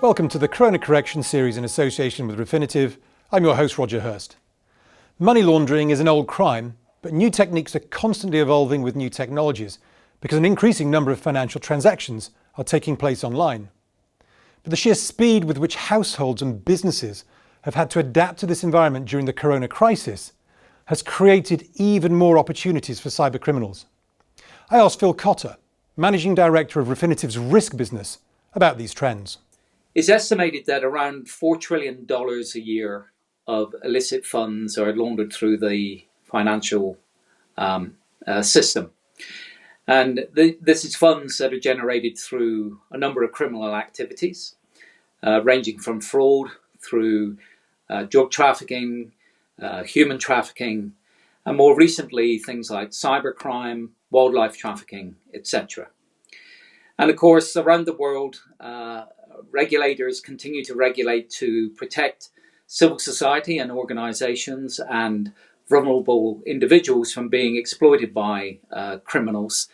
Welcome to the Corona Correction series in association with Refinitiv. I'm your host, Roger Hirst. Money laundering is an old crime, but new techniques are constantly evolving with new technologies because an increasing number of financial transactions are taking place online. But the sheer speed with which households and businesses have had to adapt to this environment during the Corona crisis has created even more opportunities for cyber criminals. I asked Phil Cotter, Managing Director of Refinitiv's risk business, about these trends. It's estimated that around $4 trillion a year of illicit funds are laundered through the financial system. And this is funds that are generated through a number of criminal activities, ranging from fraud through drug trafficking, human trafficking, and more recently things like cybercrime, wildlife trafficking, etc. And of course, around the world, regulators continue to regulate to protect civil society and organizations and vulnerable individuals from being exploited by criminals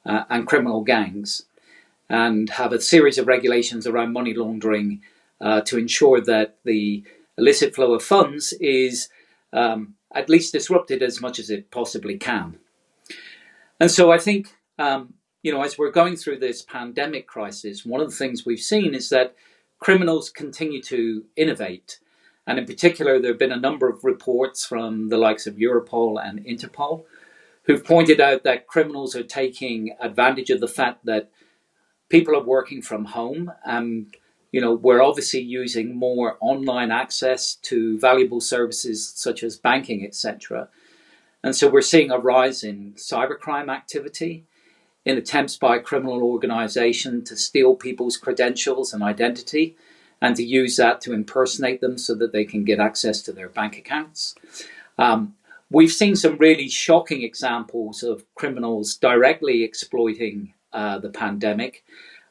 and criminal gangs, and have a series of regulations around money laundering to ensure that the illicit flow of funds is at least disrupted as much as it possibly can. And so I think as we're going through this pandemic crisis, one of the things we've seen is that criminals continue to innovate. And in particular, there have been a number of reports from the likes of Europol and Interpol who've pointed out that criminals are taking advantage of the fact that people are working from home. We're obviously using more online access to valuable services such as banking, etc. And so we're seeing a rise in cybercrime activity, in attempts by a criminal organization to steal people's credentials and identity and to use that to impersonate them so that they can get access to their bank accounts. We've seen some really shocking examples of criminals directly exploiting the pandemic,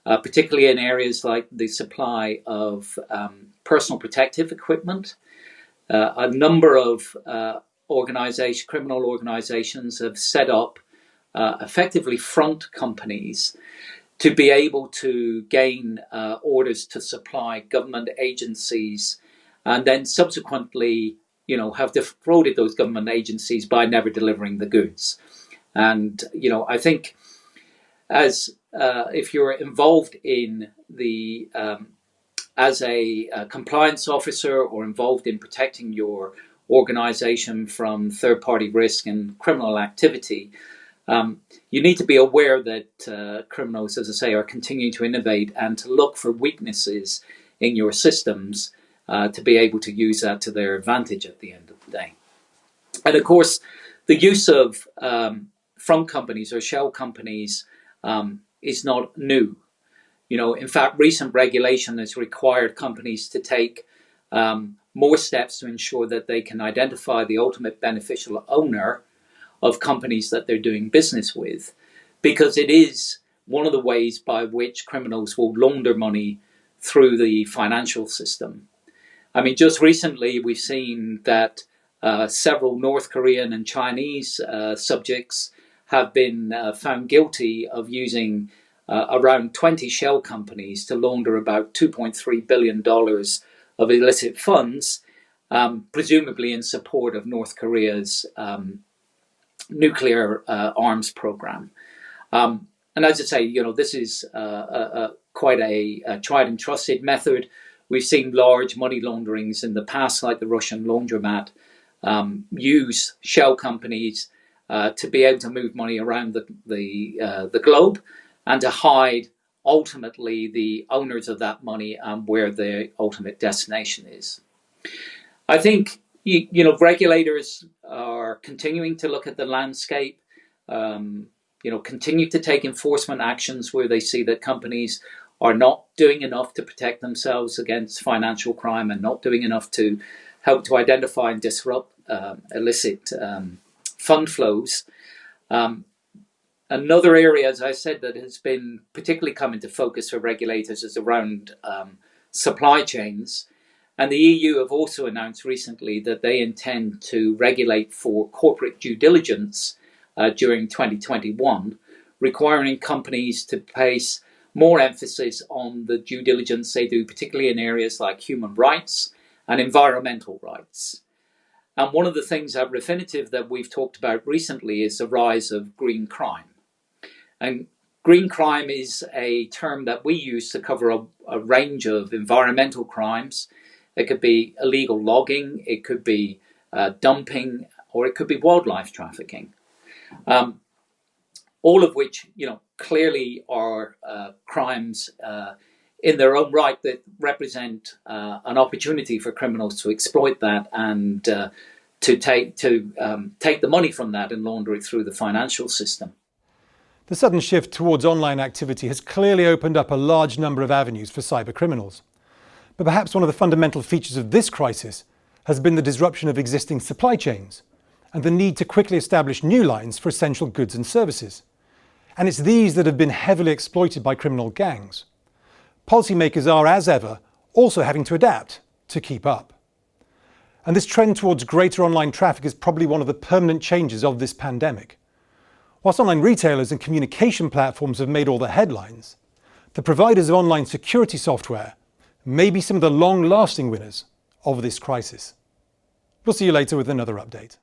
particularly in areas like the supply of personal protective equipment. A number of criminal organizations have set up effectively front companies to be able to gain orders to supply government agencies, and then subsequently, have defrauded those government agencies by never delivering the goods. And I think if you're involved in the as a compliance officer or involved in protecting your organization from third-party risk and criminal activity, you need to be aware that criminals, as I say, are continuing to innovate and to look for weaknesses in your systems to be able to use that to their advantage at the end of the day. And of course, the use of front companies or shell companies is not new. In fact, recent regulation has required companies to take more steps to ensure that they can identify the ultimate beneficial owner of companies that they're doing business with, because it is one of the ways by which criminals will launder money through the financial system. I mean, just recently we've seen that several North Korean and Chinese subjects have been found guilty of using around 20 shell companies to launder about $2.3 billion of illicit funds, presumably in support of North Korea's nuclear arms program. And as I say, this is quite a tried and trusted method. We've seen large money launderings in the past, like the Russian laundromat, use shell companies to be able to move money around the globe and to hide ultimately the owners of that money and where their ultimate destination is. I think regulators are continuing to look at the landscape, continue to take enforcement actions where they see that companies are not doing enough to protect themselves against financial crime and not doing enough to help to identify and disrupt illicit fund flows. Another area, as I said, that has been particularly come into focus for regulators is around supply chains. And the EU have also announced recently that they intend to regulate for corporate due diligence during 2021, requiring companies to place more emphasis on the due diligence they do, particularly in areas like human rights and environmental rights. And one of the things at Refinitiv that we've talked about recently is the rise of green crime. And green crime is a term that we use to cover a range of environmental crimes. It could be illegal logging, it could be dumping, or it could be wildlife trafficking. All of which, clearly are crimes in their own right that represent an opportunity for criminals to exploit that and to take the money from that and launder it through the financial system. The sudden shift towards online activity has clearly opened up a large number of avenues for cyber criminals. But perhaps one of the fundamental features of this crisis has been the disruption of existing supply chains and the need to quickly establish new lines for essential goods and services. And it's these that have been heavily exploited by criminal gangs. Policymakers are, as ever, also having to adapt to keep up. And this trend towards greater online traffic is probably one of the permanent changes of this pandemic. Whilst online retailers and communication platforms have made all the headlines, the providers of online security software may be some of the long-lasting winners of this crisis. We'll see you later with another update.